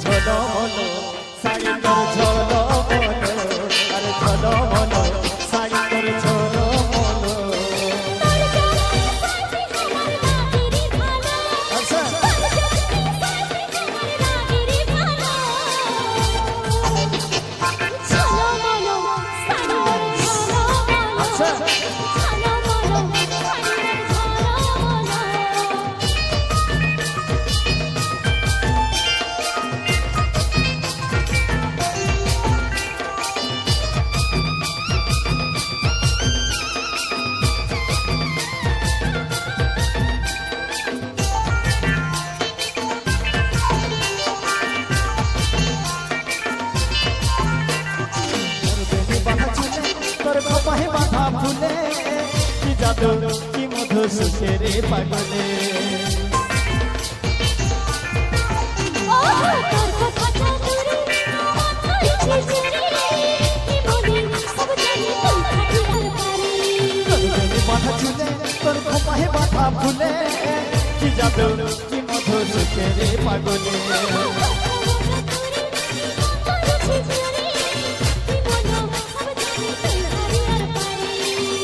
ঝলো মলো শাড়ি তোর ঝলো মলো আরে ঝলো মলো শাড়ি তোর ঝলো মলো আচ্ছা আচ্ছা তোর কপাহে বাঁধা ফুলে কি জাদু কি মধু সুখের পাগলে বাঁধা চুলে তোর কপাহে বাঁধা ফুলে কি জাদু কি মধু সুখের পাগলে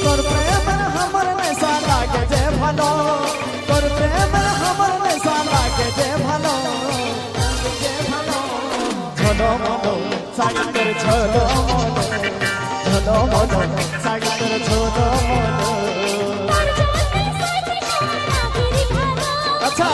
তোর প্রেমের हमर নেশা লাগে যে ভালো তোর প্রেমের हमर নেশা লাগে যে ভালো ঝলো মলো শাড়ি তোর ঝলো মলো ঝলো মলো শাড়ি তোর ঝলো মলো আচ্ছা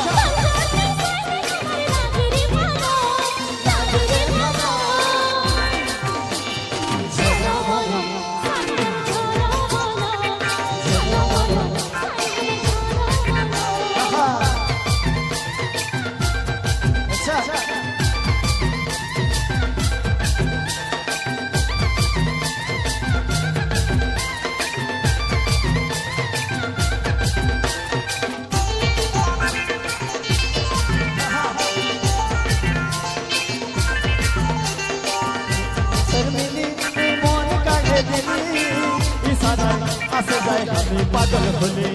আসে যায় আমি পাগল হলে